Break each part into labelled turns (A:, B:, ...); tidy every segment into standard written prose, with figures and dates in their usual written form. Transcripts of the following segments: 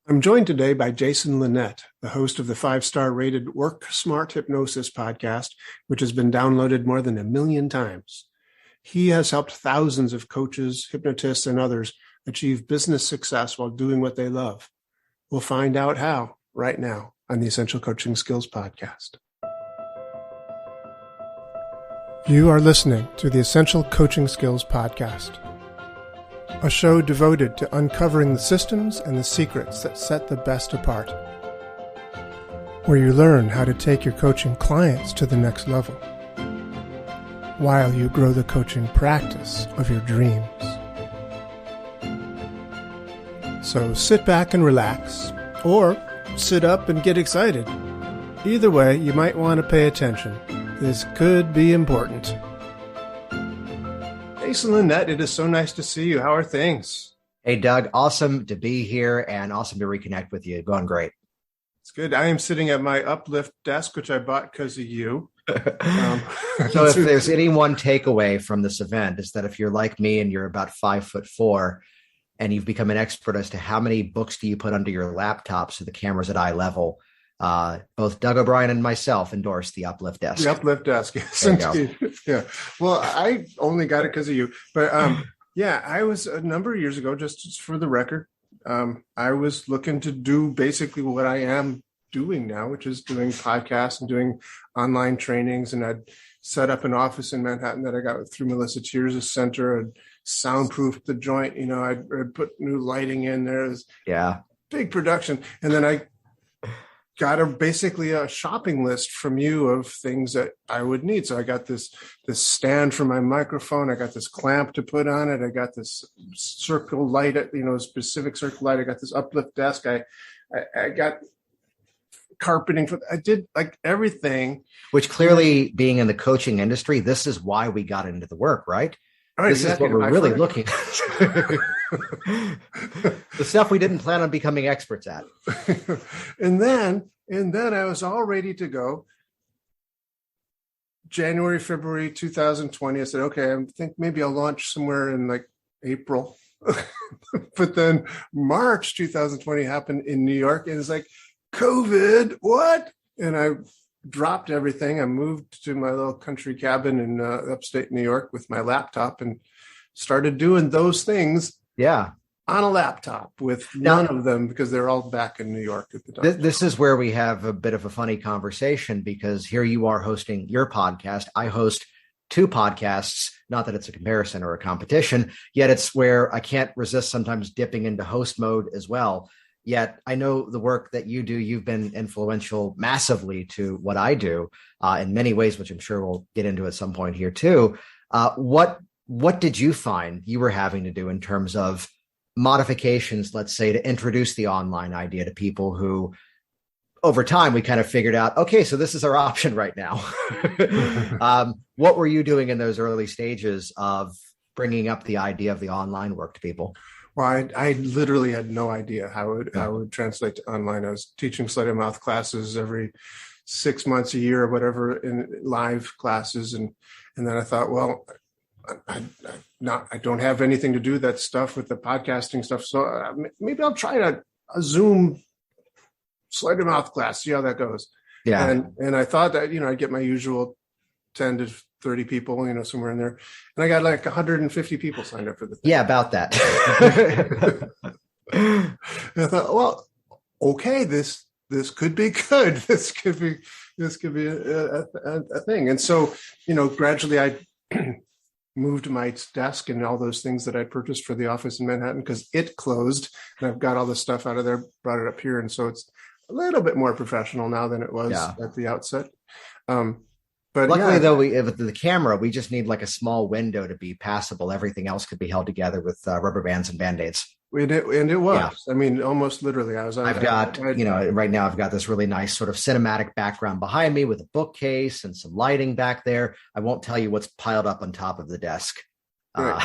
A: I'm joined today by Jason Linett, the host of the 5-star rated Work Smart Hypnosis podcast, which has been downloaded more than 1 million times. He has helped thousands of coaches, hypnotists, and others achieve business success while doing what they love. We'll find out how right now on the Essential Coaching Skills podcast. You are listening to the Essential Coaching Skills podcast, a show devoted to uncovering the systems and the secrets that set the best apart, where you learn how to take your coaching clients to the next level, while you grow the coaching practice of your dreams. So sit back and relax, or sit up and get excited. Either way, you might want to pay attention. This could be important. Jason Linett, it is so nice to see you. How are things?
B: Hey, Doug. Awesome to be here and awesome to reconnect with you. Going great.
A: It's good. I am sitting at my uplift desk, which I bought because of you.
B: So if there's any one takeaway from this event, is that if you're like me and you're about 5'4" and you've become an expert as to how many books do you put under your laptop so the camera's at eye level, both Doug O'Brien and myself endorse the uplift desk.
A: The uplift desk, yes, indeed. Yeah. Well, I only got it because of you, but yeah, I was a number of years ago. Just for the record, I was looking to do basically what I am doing now, which is doing podcasts and doing online trainings. And I'd set up an office in Manhattan that I got through Melissa Tears' center. I'd soundproofed the joint. You know, I'd put new lighting in there.
B: Yeah,
A: big production, and then I got basically a shopping list from you of things that I would need. So I got this stand for my microphone. I got this clamp to put on it. I got this circle light, specific circle light. I got this uplift desk. I got carpeting I did like everything.
B: Which clearly, being in the coaching industry, this is why we got into the work, right?
A: Right,
B: this is what we're really looking at. The stuff we didn't plan on becoming experts at.
A: and then I was all ready to go. January, February 2020, I said, okay, I think maybe I'll launch somewhere in like April. But then March 2020 happened in New York, and it's like, COVID, what? And I dropped everything. I moved to my little country cabin in upstate New York with my laptop and started doing those things.
B: Yeah,
A: on a laptop with none of them because they're all back in New York at the time.
B: This is where we have a bit of a funny conversation, because here you are hosting your podcast. I host 2 podcasts, not that it's a comparison or a competition, yet it's where I can't resist sometimes dipping into host mode as well. Yet I know the work that you do, you've been influential massively to what I do in many ways, which I'm sure we'll get into at some point here too. What did you find you were having to do in terms of modifications, let's say, to introduce the online idea to people who, over time, we kind of figured out, okay, so this is our option right now. What were you doing in those early stages of bringing up the idea of the online work to people?
A: Well, I literally had no idea how it would translate to online. I was teaching sleight of mouth classes every 6 months, a year, or whatever, in live classes. And then I thought, well, I don't have anything to do that stuff with the podcasting stuff. So maybe I'll try a Zoom sleight of mouth class, see how that goes.
B: Yeah.
A: And I thought that, I'd get my usual 10 to 30 people, somewhere in there. And I got like 150 people signed up for the thing.
B: Yeah, about that.
A: And I thought, well, okay, this could be good. This could be a thing. And so, gradually I moved my desk and all those things that I purchased for the office in Manhattan because it closed, and I've got all the stuff out of there, brought it up here. And so it's a little bit more professional now than it was at the outset.
B: But luckily, though, with the camera, we just need like a small window to be passable. Everything else could be held together with rubber bands and Band-Aids.
A: And it was. Yeah. I mean, almost literally. I've
B: got right now I've got this really nice sort of cinematic background behind me with a bookcase and some lighting back there. I won't tell you what's piled up on top of the desk. Right.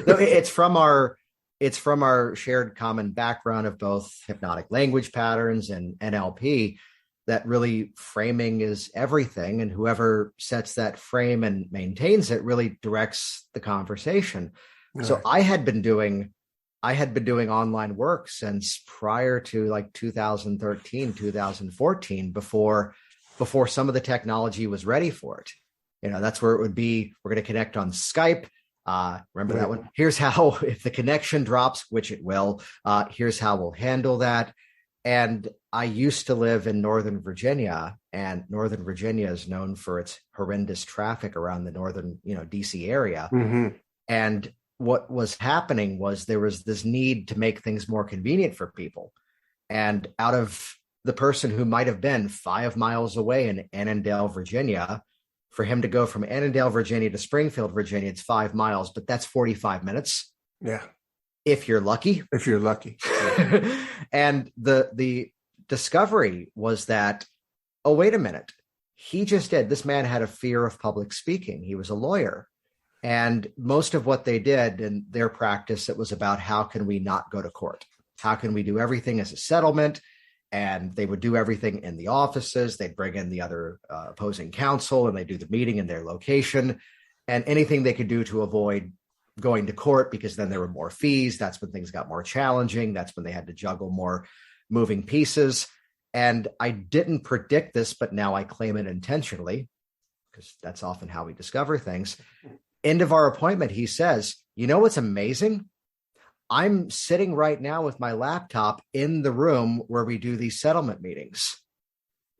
B: It's from our shared common background of both hypnotic language patterns and NLP. That really framing is everything, and whoever sets that frame and maintains it really directs the conversation. Right. So I had been doing I had been doing online work since prior to like 2013, 2014, before some of the technology was ready for it. That's where it would be. We're going to connect on Skype. Remember that one? Here's how, if the connection drops, which it will, here's how we'll handle that. And I used to live in Northern Virginia, and Northern Virginia is known for its horrendous traffic around the northern, DC area.
A: Mm-hmm.
B: And what was happening was there was this need to make things more convenient for people. And out of the person who might have been 5 miles away in Annandale, Virginia, for him to go from Annandale, Virginia to Springfield, Virginia, it's 5 miles, but that's 45 minutes.
A: Yeah.
B: If you're lucky.
A: If you're lucky.
B: And the discovery was that, oh, wait a minute. This man had a fear of public speaking. He was a lawyer. And most of what they did in their practice, it was about how can we not go to court? How can we do everything as a settlement? And they would do everything in the offices. They'd bring in the other opposing counsel, and they do the meeting in their location, and anything they could do to avoid going to court, because then there were more fees. That's when things got more challenging. That's when they had to juggle more moving pieces. And I didn't predict this, but now I claim it intentionally, because that's often how we discover things. End of our appointment, he says, you know what's amazing? I'm sitting right now with my laptop in the room where we do these settlement meetings.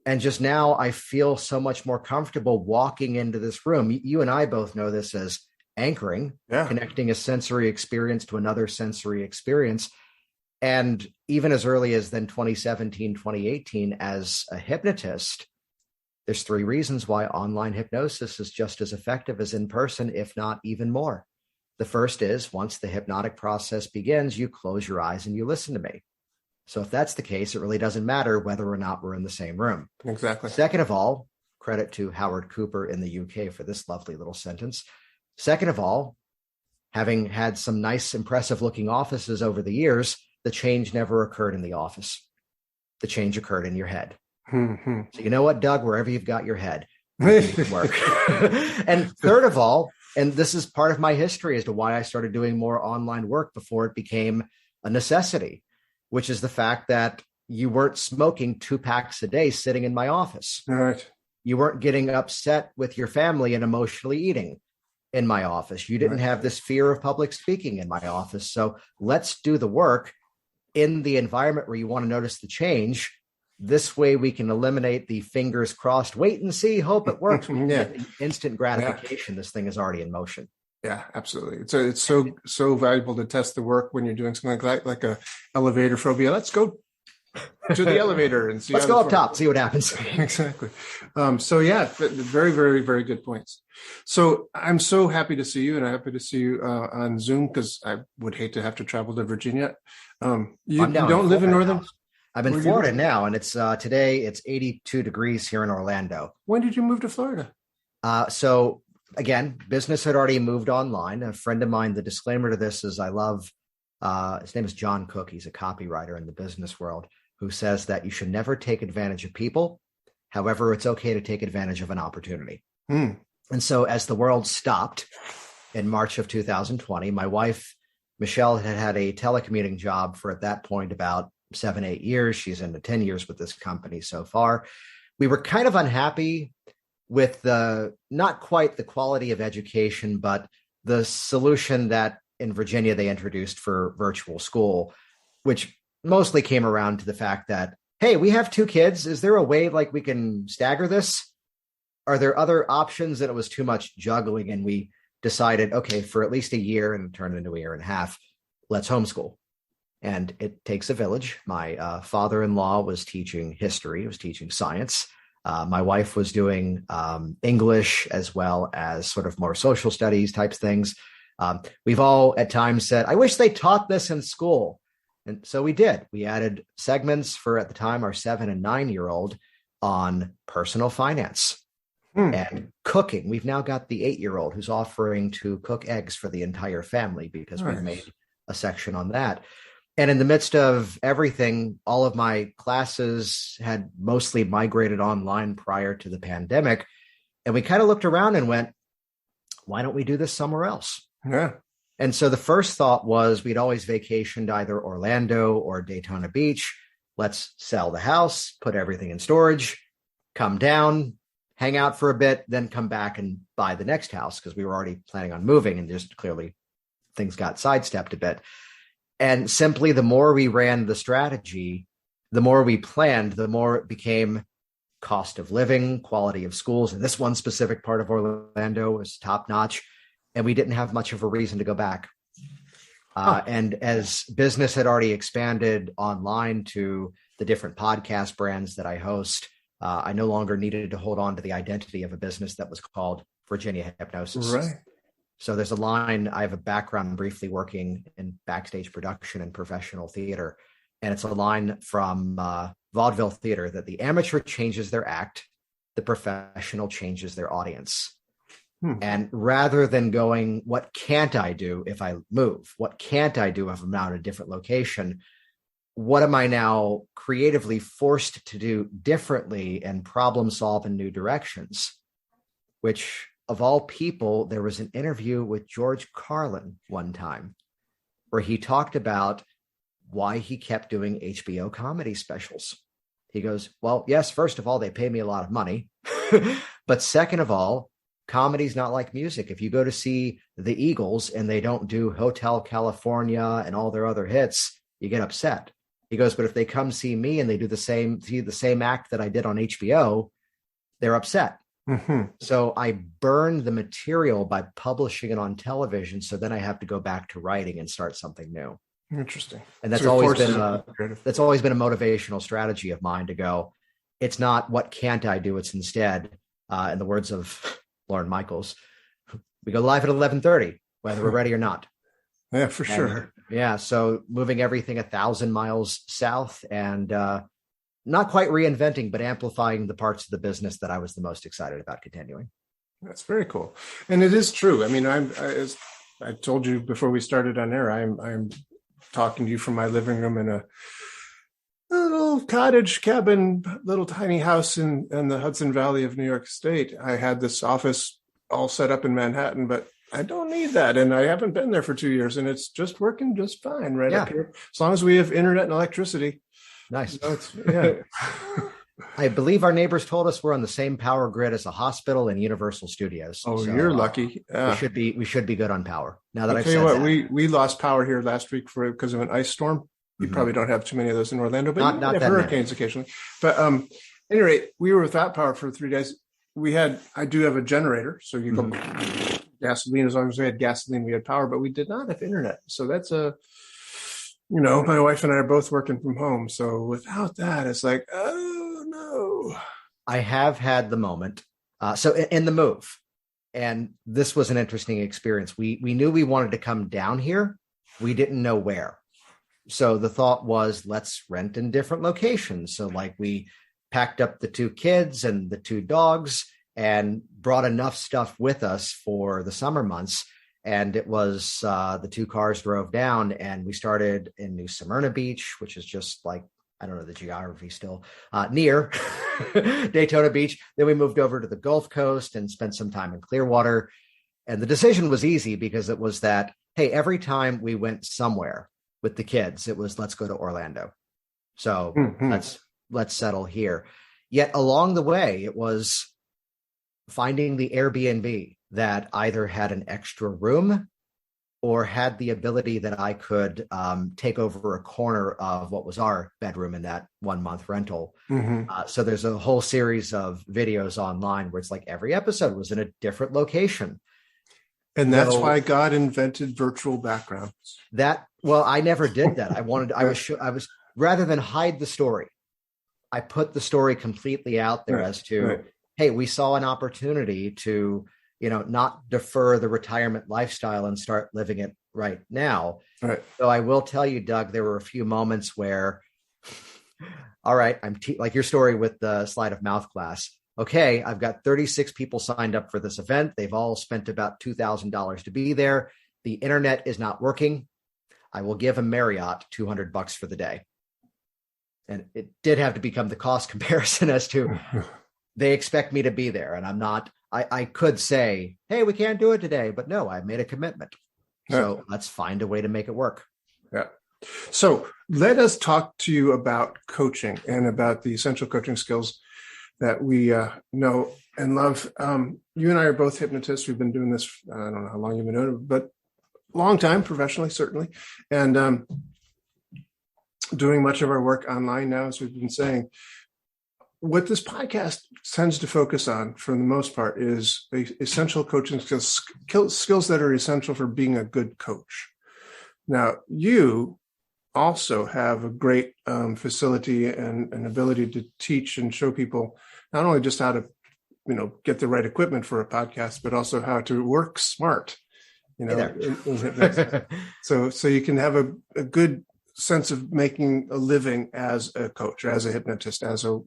B: And just now I feel so much more comfortable walking into this room. You and I both know this as anchoring, connecting a sensory experience to another sensory experience. And even as early as then 2017, 2018, as a hypnotist, there's 3 reasons why online hypnosis is just as effective as in person, if not even more. The first is, once the hypnotic process begins, you close your eyes and you listen to me. So if that's the case, it really doesn't matter whether or not we're in the same room.
A: Exactly.
B: Second of all, credit to Howard Cooper in the UK for this lovely little sentence. Second of all, having had some nice, impressive looking offices over the years, the change never occurred in the office. The change occurred in your head.
A: Mm-hmm.
B: So you know what, Doug, wherever you've got your head, it can work. And third of all, and this is part of my history as to why I started doing more online work before it became a necessity, which is the fact that you weren't smoking 2 packs a day sitting in my office.
A: All right.
B: You weren't getting upset with your family and emotionally eating in my office. You didn't have this fear of public speaking in my office. So let's do the work in the environment where you want to notice the change. This way we can eliminate the fingers crossed, wait and see, hope it works. Instant gratification. This thing is already in motion.
A: Yeah, absolutely. It's so valuable to test the work when you're doing something like a elevator phobia. Let's go to the elevator and see.
B: Let's go up top, see what happens.
A: Exactly. Very, very, very good points. So I'm so happy to see you, and I'm happy to see you on Zoom, because I would hate to have to travel to Virginia. You don't live in Northern.
B: Now. I'm in Florida now, and it's today it's 82 degrees here in Orlando.
A: When did you move to Florida?
B: So again, business had already moved online. A friend of mine, the disclaimer to this is I love, his name is John Cook. He's a copywriter in the business world, who says that you should never take advantage of people. However, it's okay to take advantage of an opportunity. And so as the world stopped in March of 2020, my wife, Michelle, had a telecommuting job for at that point about 7-8 years. She's into 10 years with this company so far. We were kind of unhappy with not quite the quality of education, but the solution that in Virginia they introduced for virtual school, which mostly came around to the fact that, hey, we have 2 kids. Is there a way we can stagger this? Are there other options? And it was too much juggling. And we decided, okay, for at least a year, and turned into a year and a half, let's homeschool. And it takes a village. My father-in-law was teaching history, was teaching science. My wife was doing English, as well as sort of more social studies types things. We've all at times said, I wish they taught this in school. And so we did. We added segments for, at the time, our 7 and 9-year-old on personal finance and cooking. We've now got the 8-year-old who's offering to cook eggs for the entire family, because we've made a section on that. And in the midst of everything, all of my classes had mostly migrated online prior to the pandemic. And we kind of looked around and went, why don't we do this somewhere else?
A: Yeah.
B: And so the first thought was we'd always vacationed either Orlando or Daytona Beach. Let's sell the house, put everything in storage, come down, hang out for a bit, then come back and buy the next house because we were already planning on moving, and just clearly things got sidestepped a bit. And simply the more we ran the strategy, the more we planned, the more it became cost of living, quality of schools. And this one specific part of Orlando was top notch. And we didn't have much of a reason to go back. And as business had already expanded online to the different podcast brands that I host, I no longer needed to hold on to the identity of a business that was called Virginia Hypnosis.
A: Right.
B: So there's a line, I have a background briefly working in backstage production and professional theater. And it's a line from vaudeville theater that the amateur changes their act, the professional changes their audience. And rather than going, what can't I do if I move? What can't I do if I'm out in a different location? What am I now creatively forced to do differently and problem solve in new directions? Which, of all people, there was an interview with George Carlin one time where he talked about why he kept doing HBO comedy specials. He goes, well, yes, first of all, they pay me a lot of money. But second of all, comedy's not like music. If you go to see the Eagles and they don't do Hotel California and all their other hits, you get upset. He goes, but if they come see me and they do the same act that I did on HBO, they're upset. So I burned the material by publishing it on television. So then I have to go back to writing and start something new.
A: Interesting.
B: And that's always been a motivational strategy of mine to go, it's not what can't I do? It's instead, in the words of Lauren Michaels, we go live at 11:30, whether we're ready or not.
A: Yeah, for sure.
B: Yeah. So moving everything 1,000 miles south and not quite reinventing, but amplifying the parts of the business that I was the most excited about continuing.
A: That's very cool. And it is true. I mean, as I told you before we started on air, I'm talking to you from my living room in a little cottage cabin, little tiny house in the Hudson Valley of New York State. I had this office all set up in Manhattan, but I don't need that. And I haven't been there for 2 years, and it's just working just fine up here. As long as we have internet and electricity.
B: Nice.
A: Yeah.
B: I believe our neighbors told us we're on the same power grid as a hospital and Universal Studios.
A: Oh, so, you're lucky.
B: We should be good on power. Now that I've
A: said
B: said
A: that. We lost power here last week because of an ice storm. You probably don't have too many of those in Orlando, but not have hurricanes occasionally. But at any rate, we were without power for 3 days. I do have a generator, so you go gasoline. As long as we had gasoline, we had power, but we did not have internet. So that's my wife and I are both working from home. So without that, it's like, oh no.
B: I have had the moment. So in the move, and this was an interesting experience. We knew we wanted to come down here. We didn't know where. So the thought was, let's rent in different locations. So like we packed up the 2 kids and the 2 dogs and brought enough stuff with us for the summer months. And it was the 2 cars drove down, and we started in New Smyrna Beach, which is just like, I don't know the geography still, near Daytona Beach. Then we moved over to the Gulf Coast and spent some time in Clearwater. And the decision was easy because it was that, hey, every time we went somewhere with the kids, it was, let's go to Orlando. So let's settle here. Yet along the way, it was finding the Airbnb that either had an extra room or had the ability that I could take over a corner of what was our bedroom in that 1 month rental. So there's a whole series of videos online where it's like every episode was in a different location.
A: And that's why God invented virtual backgrounds.
B: I never did that. I was rather than hide the story, I put the story completely out there as to, hey, we saw an opportunity to, not defer the retirement lifestyle and start living it right now.
A: Right.
B: So I will tell you, Doug, there were a few moments where, all right, like your story with the sleight of mouth class. Okay, I've got 36 people signed up for this event. They've all spent about $2,000 to be there. The internet is not working. I will give a Marriott $200 for the day. And it did have to become the cost comparison as to they expect me to be there. And I'm not, I could say, hey, we can't do it today, but no, I made a commitment. So let's find a way to make it work.
A: Yeah. So let us talk to you about coaching and about the essential coaching skills that we know and love. You and I are both hypnotists. We've been doing this, I don't know how long you've been doing it, but a long time, professionally, certainly. And doing much of our work online now, as we've been saying. What this podcast tends to focus on, for the most part, is essential coaching skills that are essential for being a good coach. Now, you also have a great facility and an ability to teach and show people not only just how to, get the right equipment for a podcast, but also how to work smart. In hypnosis. So you can have a good sense of making a living as a coach, as a hypnotist, as a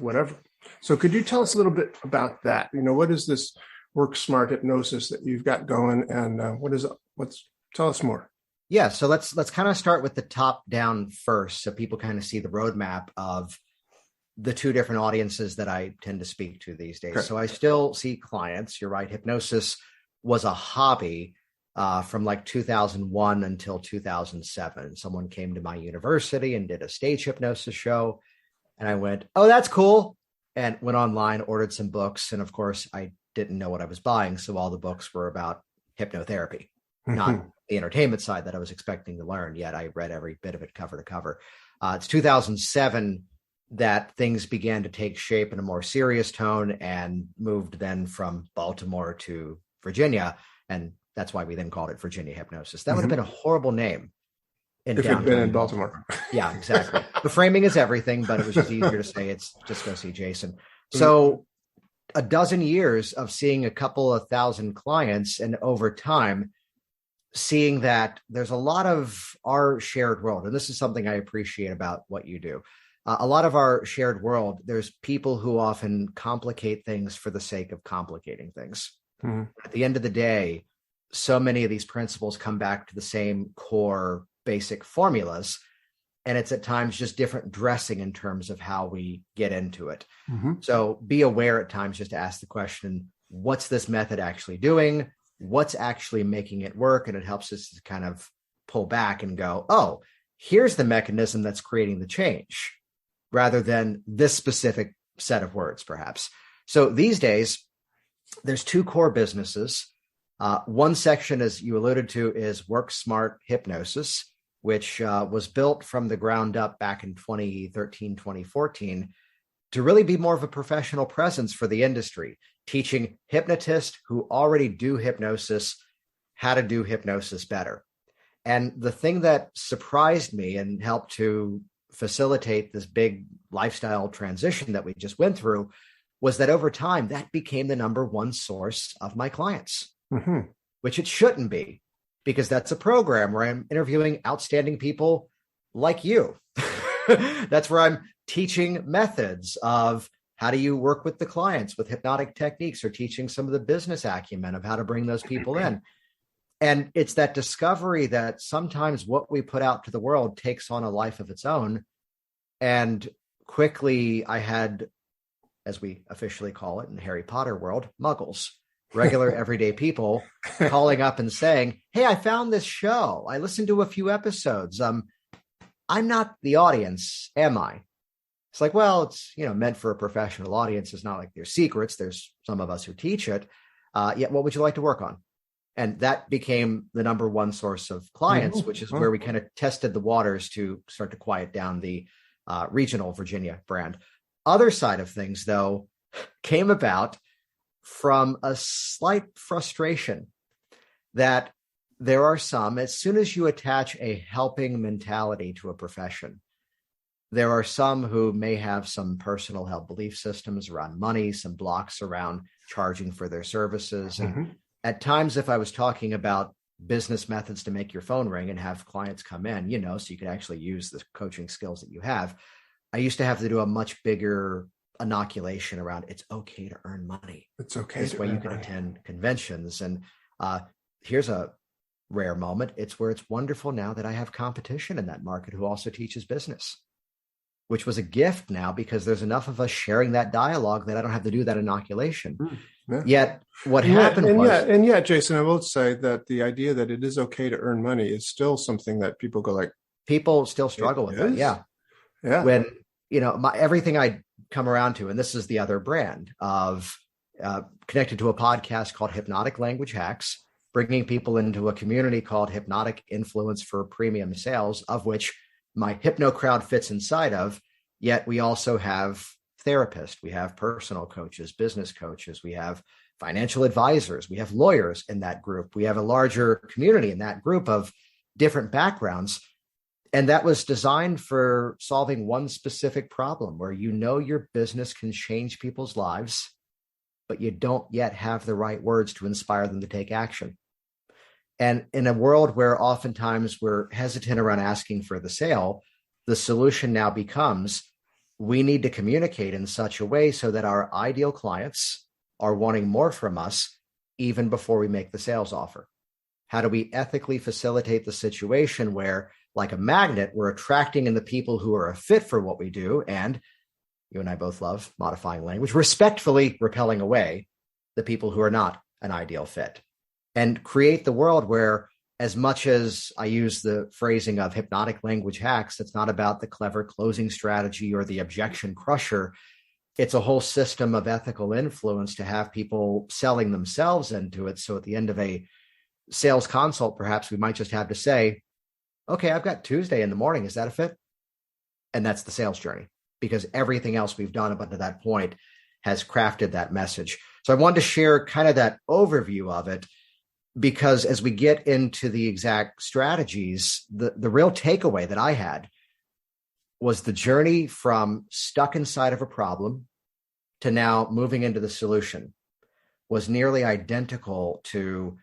A: whatever. So could you tell us a little bit about that? What is this work smart hypnosis that you've got going, and tell us more.
B: Yeah. So let's kind of start with the top down first, so people kind of see the roadmap of the two different audiences that I tend to speak to these days. Okay. So I still see clients. You're right. Hypnosis was a hobby from like 2001 until 2007. Someone came to my university and did a stage hypnosis show. And I went, oh, that's cool. And went online, ordered some books. And of course, I didn't know what I was buying. So all the books were about hypnotherapy, not the entertainment side that I was expecting to learn. Yet I read every bit of it cover to cover. It's 2007 that things began to take shape in a more serious tone, and moved then from Baltimore to Virginia. And that's why we then called it Virginia Hypnosis. That would have been a horrible name.
A: If it'd been in Baltimore.
B: Yeah, exactly. The framing is everything, but it was just easier to say it's just go see Jason. So a dozen years of seeing a couple of thousand clients, and over time, seeing that there's a lot of our shared world. And this is something I appreciate about what you do. A lot of our shared world, there's people who often complicate things for the sake of complicating things. Mm-hmm. At the end of the day, so many of these principles come back to the same core basic formulas, and it's at times just different dressing in terms of how we get into it. Mm-hmm. So be aware at times just to ask the question, what's this method actually doing? What's actually making it work? And it helps us to kind of pull back and go, oh, here's the mechanism that's creating the change, rather than this specific set of words, perhaps. So these days, there's two core businesses. One section, as you alluded to, is Work Smart Hypnosis, which was built from the ground up back in 2013, 2014, to really be more of a professional presence for the industry, teaching hypnotists who already do hypnosis how to do hypnosis better. And the thing that surprised me and helped to facilitate this big lifestyle transition that we just went through was that over time, that became the number one source of my clients. Mm-hmm. Which it shouldn't be, because that's a program where I'm interviewing outstanding people like you. That's where I'm teaching methods of how do you work with the clients with hypnotic techniques, or teaching some of the business acumen of how to bring those people in. And it's that discovery that sometimes what we put out to the world takes on a life of its own. And quickly I had, as we officially call it in the Harry Potter world, muggles. Regular everyday people calling up and saying, hey, I found this show. I listened to a few episodes. I'm not the audience, am I? It's like, well, it's meant for a professional audience. It's not like there's secrets. There's some of us who teach it. Yet, what would you like to work on? And that became the number one source of clients, which is where we kind of tested the waters to start to quiet down the regional Virginia brand. Other side of things, though, came about from a slight frustration that there are some, as soon as you attach a helping mentality to a profession, there are some who may have some personal held belief systems around money, some blocks around charging for their services. And at times, if I was talking about business methods to make your phone ring and have clients come in, so you can actually use the coaching skills that you have, I used to have to do a much bigger inoculation around it's okay to earn money.
A: It's okay.
B: This way you can attend conventions. And here's a rare moment. It's where it's wonderful now that I have competition in that market who also teaches business, which was a gift now because there's enough of us sharing that dialogue that I don't have to do that inoculation.
A: Yeah.
B: Yet what
A: And
B: happened was
A: Jason, I will say that the idea that it is okay to earn money is still something that people go like,
B: people still struggle with that.
A: is?
B: Yeah.
A: Yeah.
B: When, everything I come around to, and this is the other brand of connected to a podcast called Hypnotic Language Hacks, bringing people into a community called Hypnotic Influence for Premium Sales, of which my Hypno crowd fits inside of. Yet we also have therapists, we have personal coaches, business coaches, we have financial advisors, we have lawyers in that group. We have a larger community in that group of different backgrounds. And that was designed for solving one specific problem where your business can change people's lives, but you don't yet have the right words to inspire them to take action. And in a world where oftentimes we're hesitant around asking for the sale, the solution now becomes we need to communicate in such a way so that our ideal clients are wanting more from us even before we make the sales offer. How do we ethically facilitate the situation where, like a magnet, we're attracting in the people who are a fit for what we do, and you and I both love modifying language, respectfully repelling away the people who are not an ideal fit, and create the world where, as much as I use the phrasing of hypnotic language hacks, it's not about the clever closing strategy or the objection crusher. It's a whole system of ethical influence to have people selling themselves into it. So at the end of a sales consult, perhaps we might just have to say, okay, I've got Tuesday in the morning. Is that a fit? And that's the sales journey, because everything else we've done up to that point has crafted that message. So I wanted to share kind of that overview of it, because as we get into the exact strategies, the real takeaway that I had was the journey from stuck inside of a problem to now moving into the solution was nearly identical to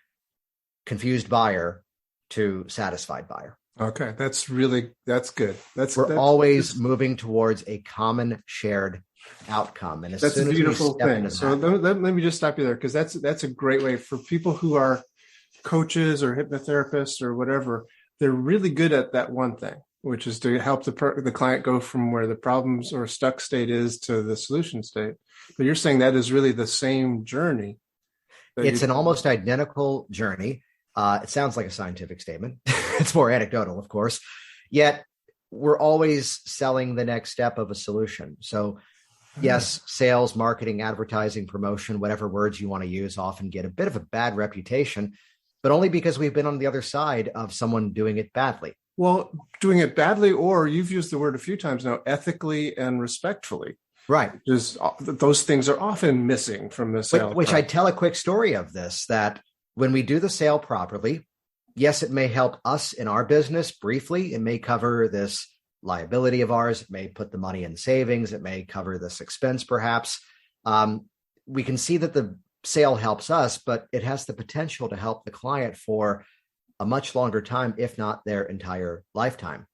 B: confused buyer to satisfied buyer.
A: Okay, that's good. That's
B: always moving towards a common shared outcome, and
A: that's a beautiful thing. So let me just stop you there, because that's a great way for people who are coaches or hypnotherapists or whatever. They're really good at that one thing, which is to help the client go from where the problems or stuck state is to the solution state. But you're saying that is really the same journey.
B: It's an almost identical journey. It sounds like a scientific statement. It's more anecdotal, of course. Yet we're always selling the next step of a solution. So yes, sales, marketing, advertising, promotion, whatever words you want to use, often get a bit of a bad reputation, but only because we've been on the other side of someone doing it badly.
A: Well, doing it badly, or you've used the word a few times now, ethically and respectfully.
B: Right.
A: Those things are often missing from the sale.
B: Which I tell a quick story of this, that when we do the sale properly, yes, it may help us in our business briefly. It may cover this liability of ours. It may put the money in savings. It may cover this expense, perhaps. We can see that the sale helps us, but it has the potential to help the client for a much longer time, if not their entire lifetime.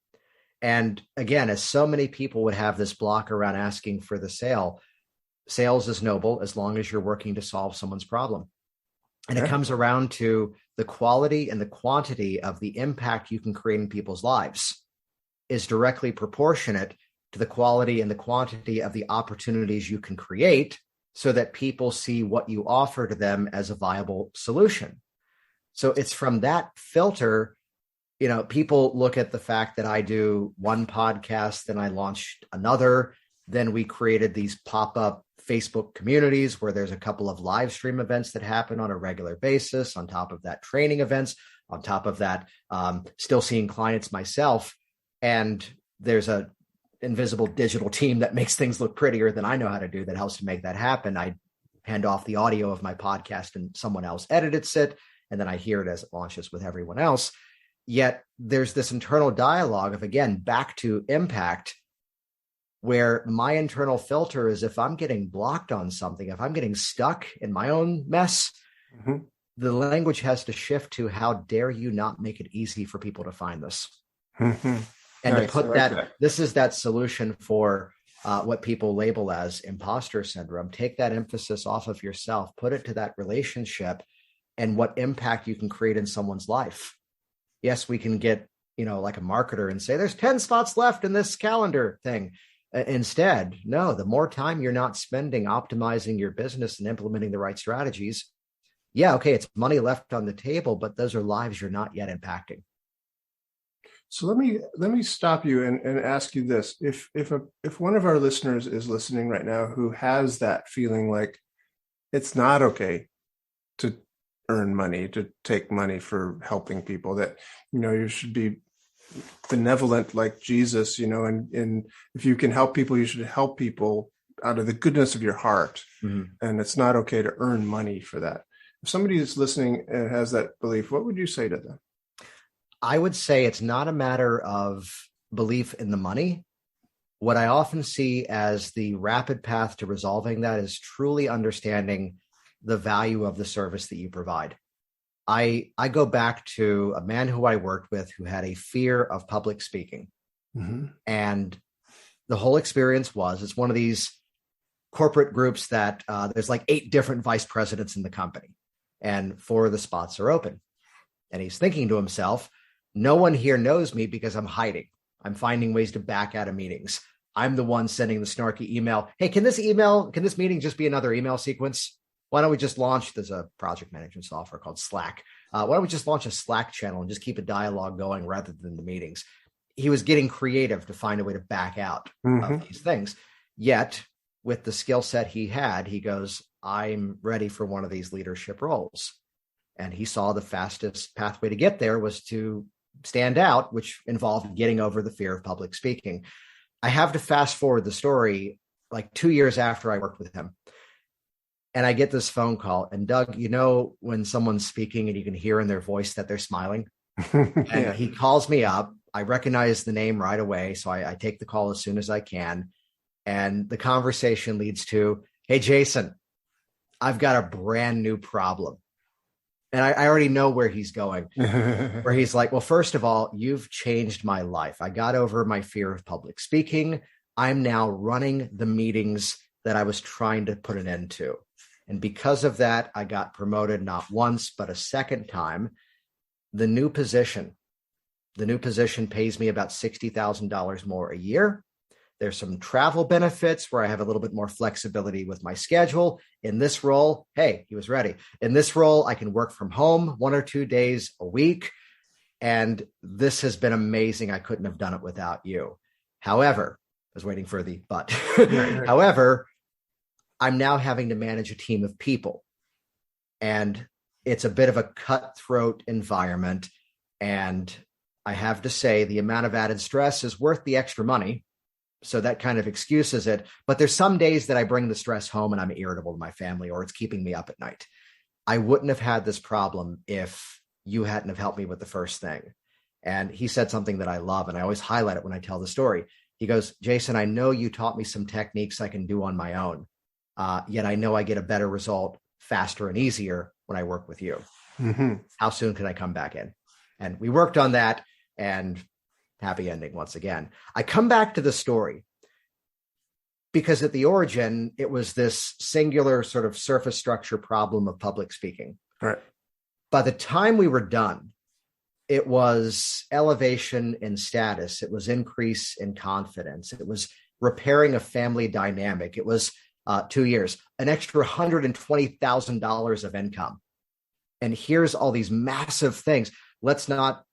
B: And again, as so many people would have this block around asking for the sale, sales is noble as long as you're working to solve someone's problem. And it comes around to the quality and the quantity of the impact you can create in people's lives is directly proportionate to the quality and the quantity of the opportunities you can create, so that people see what you offer to them as a viable solution. So it's from that filter, people look at the fact that I do one podcast, then I launched another, then we created these pop-up Facebook communities where there's a couple of live stream events that happen on a regular basis, on top of that training events, on top of that, still seeing clients myself. And there's a invisible digital team that makes things look prettier than I know how to do, that helps to make that happen. I hand off the audio of my podcast and someone else edits it, and then I hear it as it launches with everyone else. Yet there's this internal dialogue of, again, back to impact, where my internal filter is, if I'm getting blocked on something, if I'm getting stuck in my own mess, the language has to shift to, how dare you not make it easy for people to find this? And nice. To put this is that solution for what people label as imposter syndrome. Take that emphasis off of yourself, put it to that relationship and what impact you can create in someone's life. Yes, we can get, like a marketer and say, there's 10 spots left in this calendar thing. Instead, no, the more time you're not spending optimizing your business and implementing the right strategies, yeah, okay, it's money left on the table, but those are lives you're not yet impacting.
A: So let me stop you and ask you this. If one of our listeners is listening right now who has that feeling like it's not okay to earn money, to take money for helping people, that, you should be benevolent like Jesus, and if you can help people, you should help people out of the goodness of your heart. Mm-hmm. And it's not okay to earn money for that. If somebody is listening and has that belief, what would you say to them?
B: I would say it's not a matter of belief in the money. What I often see as the rapid path to resolving that is truly understanding the value of the service that you provide. I go back to a man who I worked with who had a fear of public speaking. Mm-hmm. And the whole experience was, it's one of these corporate groups that there's like 8 different vice presidents in the company, and 4 of the spots are open. And he's thinking to himself, no one here knows me because I'm hiding. I'm finding ways to back out of meetings. I'm the one sending the snarky email. Hey, can this meeting just be another email sequence? Why don't we just launch, there's a project management software called Slack. Why don't we just launch a Slack channel and just keep a dialogue going rather than the meetings? He was getting creative to find a way to back out of these things. Yet with the skill set he had, he goes, I'm ready for one of these leadership roles. And he saw the fastest pathway to get there was to stand out, which involved getting over the fear of public speaking. I have to fast forward the story like 2 years after I worked with him. And I get this phone call. And Doug, when someone's speaking and you can hear in their voice that they're smiling, and he calls me up. I recognize the name right away. So I take the call as soon as I can. And the conversation leads to, hey, Jason, I've got a brand new problem. And I already know where he's going, where he's like, well, first of all, you've changed my life. I got over my fear of public speaking. I'm now running the meetings that I was trying to put an end to. And because of that, I got promoted not once, but a second time. The new position pays me about $60,000 more a year. There's some travel benefits where I have a little bit more flexibility with my schedule. In this role, hey, he was ready. In this role, I can work from home 1 or 2 days a week. And this has been amazing. I couldn't have done it without you. However, I was waiting for the but. However, I'm now having to manage a team of people. And it's a bit of a cutthroat environment. And I have to say the amount of added stress is worth the extra money. So that kind of excuses it. But there's some days that I bring the stress home and I'm irritable to my family, or it's keeping me up at night. I wouldn't have had this problem if you hadn't have helped me with the first thing. And he said something that I love, and I always highlight it when I tell the story. He goes, Jason, I know you taught me some techniques I can do on my own. Yet I know I get a better result faster and easier when I work with you. Mm-hmm. How soon can I come back in? And we worked on that, and happy ending once again. I come back to the story because at the origin, it was this singular sort of surface structure problem of public speaking.
A: Right.
B: By the time we were done, it was elevation in status. It was increase in confidence. It was repairing a family dynamic. It was 2 years, an extra $120,000 of income. And here's all these massive things. Let's not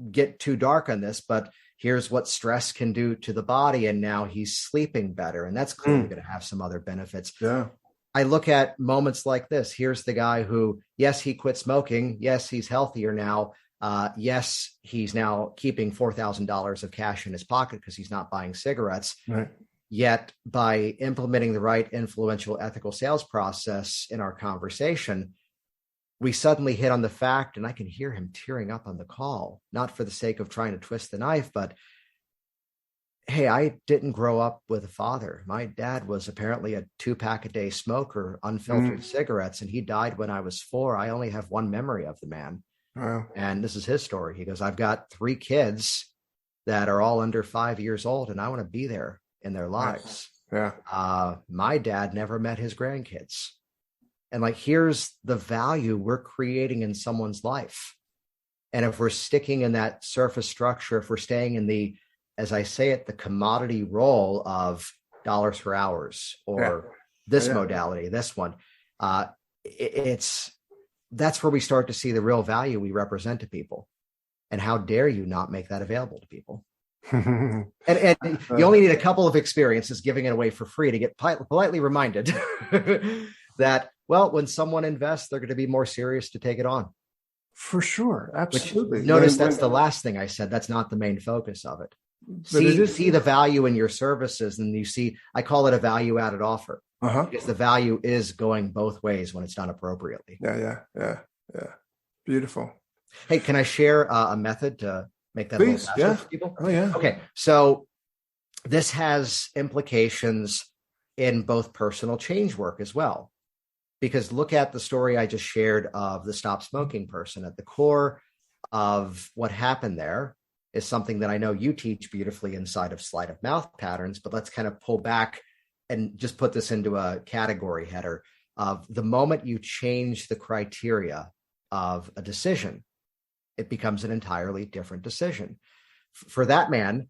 B: get too dark on this, but here's what stress can do to the body. And now he's sleeping better. And that's clearly going to have some other benefits.
A: Yeah.
B: I look at moments like this. Here's the guy who, yes, he quit smoking. Yes, he's healthier now. Yes, he's now keeping $4,000 of cash in his pocket because he's not buying cigarettes.
A: Right.
B: Yet by implementing the right influential ethical sales process in our conversation, we suddenly hit on the fact, and I can hear him tearing up on the call, not for the sake of trying to twist the knife, but hey, I didn't grow up with a father. My dad was apparently a 2-pack a day smoker, unfiltered cigarettes, and he died when I was 4. I only have one memory of the man.
A: Wow.
B: And this is his story. He goes, I've got 3 kids that are all under 5 years old, and I want to be there in their lives.
A: Yeah.
B: My dad never met his grandkids. And like, here's the value we're creating in someone's life. And if we're sticking in that surface structure, if we're staying in the as I say it, the commodity role of dollars for hours or this modality, this one, that's where we start to see the real value we represent to people. And how dare you not make that available to people? and you only need a couple of experiences giving it away for free to get politely reminded that, well, when someone invests, they're going to be more serious to take it on.
A: For sure. Absolutely.
B: Which, notice that's the last thing I said. That's not the main focus of it. See the value in your services, and you see, I call it a value added offer, because the value is going both ways when it's done appropriately.
A: Yeah. Beautiful.
B: Hey, can I share a method to make that
A: Please,
B: a little faster for people?
A: Oh, yeah.
B: Okay. So this has implications in both personal change work as well, because look at the story I just shared of the stop smoking person. At the core of what happened there is something that I know you teach beautifully inside of sleight of mouth patterns, but let's kind of pull back and just put this into a category header of the moment you change the criteria of a decision, it becomes an entirely different decision. For that man,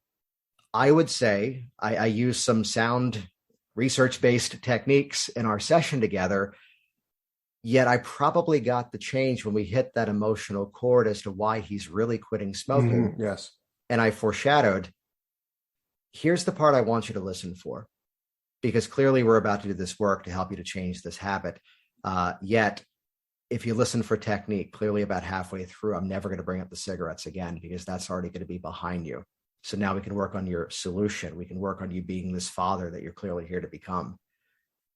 B: I would say I use some sound research-based techniques in our session together, yet I probably got the change when we hit that emotional chord as to why he's really quitting smoking.
A: Yes.
B: And I foreshadowed, here's the part I want you to listen for, because clearly we're about to do this work to help you to change this habit. Yet, if you listen for technique, clearly about halfway through, I'm never going to bring up the cigarettes again, because that's already going to be behind you. So now we can work on your solution. We can work on you being this father that you're clearly here to become.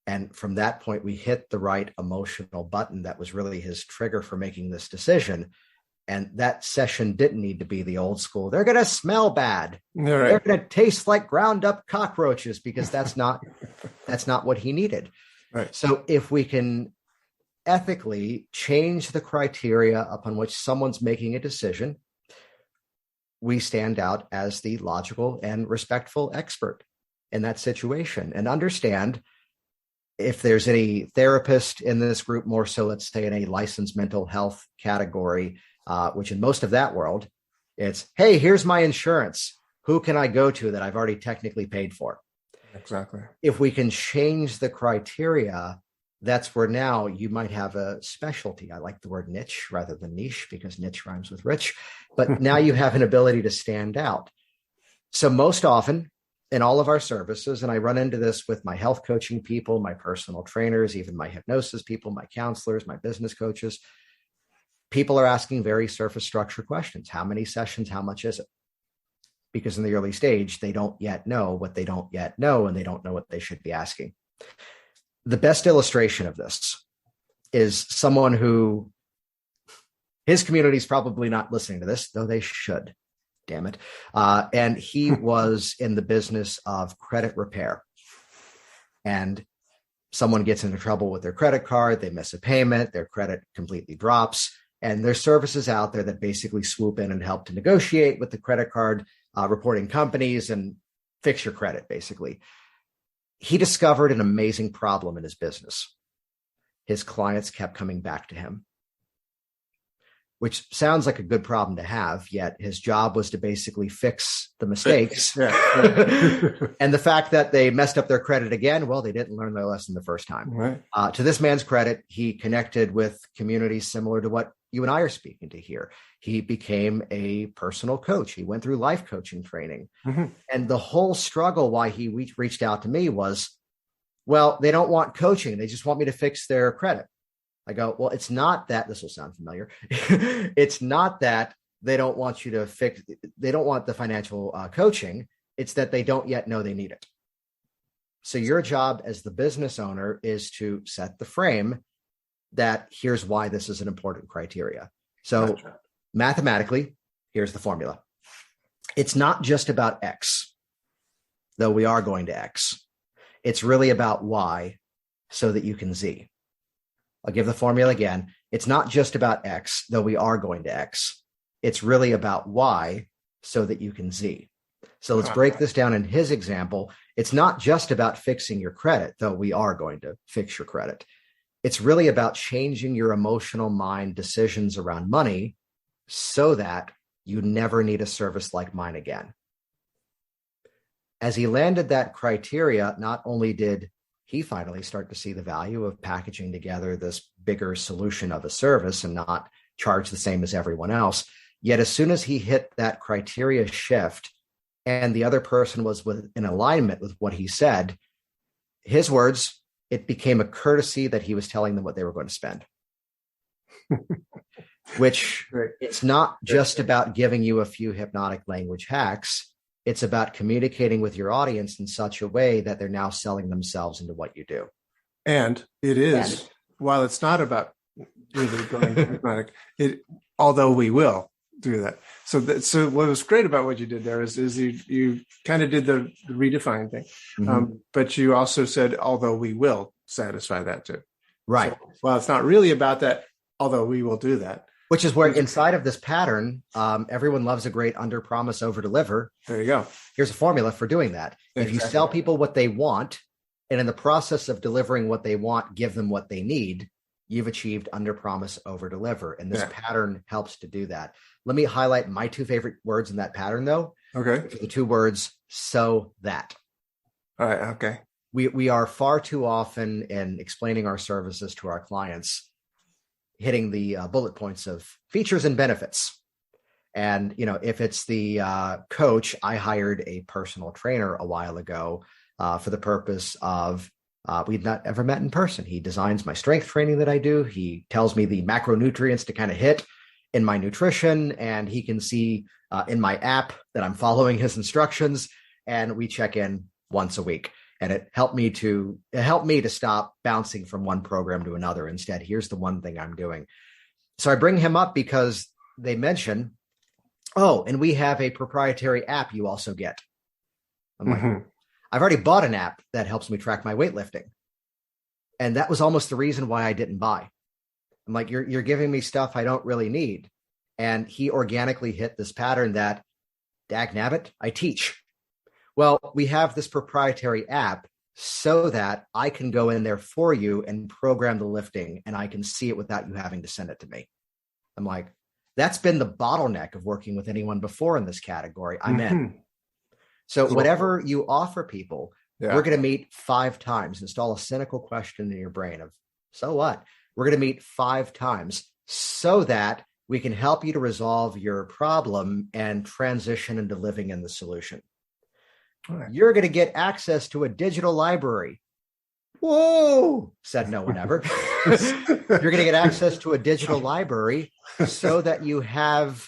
B: And from that point, we hit the right emotional button that was really his trigger for making this decision. And that session didn't need to be the old school, they're going to smell bad.
A: Right.
B: They're going to taste like ground up cockroaches, because that's not what he needed.
A: Right.
B: So if we can ethically change the criteria upon which someone's making a decision, we stand out as the logical and respectful expert in that situation. And understand, if there's any therapist in this group, more so, let's say in a licensed mental health category, which in most of that world, it's, hey, here's my insurance. Who can I go to that I've already technically paid for?
A: Exactly.
B: If we can change the criteria, that's where now you might have a specialty. I like the word niche rather than niche, because niche rhymes with rich. But now you have an ability to stand out. So most often in all of our services, and I run into this with my health coaching people, my personal trainers, even my hypnosis people, my counselors, my business coaches, people are asking very surface structure questions. How many sessions? How much is it? Because in the early stage, they don't yet know what they don't yet know, and they don't know what they should be asking. The best illustration of this is someone who, his community is probably not listening to this, though they should, damn it. And he was in the business of credit repair. And someone gets into trouble with their credit card, they miss a payment, their credit completely drops. And there's services out there that basically swoop in and help to negotiate with the credit card reporting companies and fix your credit, basically. He discovered an amazing problem in his business. His clients kept coming back to him, which sounds like a good problem to have, yet his job was to basically fix the mistakes.
A: Yeah.
B: And the fact that they messed up their credit again, well, they didn't learn their lesson the first time.
A: Right.
B: To this man's credit, he connected with communities similar to what you and I are speaking to here. He became a personal coach. He went through life coaching training. Mm-hmm. And the whole struggle why he reached out to me was, well, they don't want coaching. They just want me to fix their credit. I go, well, it's not that, this will sound familiar. It's not that they don't want you to fix, they don't want the financial coaching. It's that they don't yet know they need it. So your job as the business owner is to set the frame that here's why this is an important criteria. So gotcha. Mathematically, here's the formula. It's not just about X, though we are going to X. It's really about Y so that you can Z. I'll give the formula again. It's not just about X, though we are going to X. It's really about Y so that you can Z. So let's break this down in his example. It's not just about fixing your credit, though we are going to fix your credit. It's really about changing your emotional mind decisions around money so that you never need a service like mine again. As he landed that criteria, not only did he finally start to see the value of packaging together this bigger solution of a service and not charge the same as everyone else, yet as soon as he hit that criteria shift and the other person was in alignment with what he said, his words, it became a courtesy that he was telling them what they were going to spend. Which it's not just about giving you a few hypnotic language hacks. It's about communicating with your audience in such a way that they're now selling themselves into what you do.
A: And it is, while it's not about really going hypnotic, although we will do that. So what was great about what you did there is you kind of did the redefine thing, but you also said, although we will satisfy that too.
B: Right.
A: So, well, it's not really about that, although we will do that.
B: Which is where inside of this pattern, everyone loves a great under promise, over deliver.
A: There you go.
B: Here's a formula for doing that. Exactly. If you sell people what they want, and in the process of delivering what they want, give them what they need, you've achieved under promise, over deliver. And this pattern helps to do that. Let me highlight my two favorite words in that pattern, though.
A: Okay.
B: The two words, so that.
A: All right. Okay.
B: We are far too often in explaining our services to our clients hitting the bullet points of features and benefits. And, if it's the coach, I hired a personal trainer a while ago for the purpose of, we'd not ever met in person. He designs my strength training that I do. He tells me the macronutrients to kind of hit in my nutrition, and he can see in my app that I'm following his instructions, and we check in once a week. And it helped me to stop bouncing from one program to another. Instead, here's the one thing I'm doing. So I bring him up because they mention, and we have a proprietary app you also get. I'm like, I've already bought an app that helps me track my weightlifting. And that was almost the reason why I didn't buy. I'm like, you're giving me stuff I don't really need. And he organically hit this pattern that, dagnabbit, I teach. Well, we have this proprietary app so that I can go in there for you and program the lifting, and I can see it without you having to send it to me. I'm like, that's been the bottleneck of working with anyone before in this category. I'm in. So whatever you offer people, we're going to meet 5 times. Install a cynical question in your brain of, so what? We're going to meet 5 times so that we can help you to resolve your problem and transition into living in the solution. Right. You're going to get access to a digital library. Whoa, said no one ever. You're going to get access to a digital library so that you have,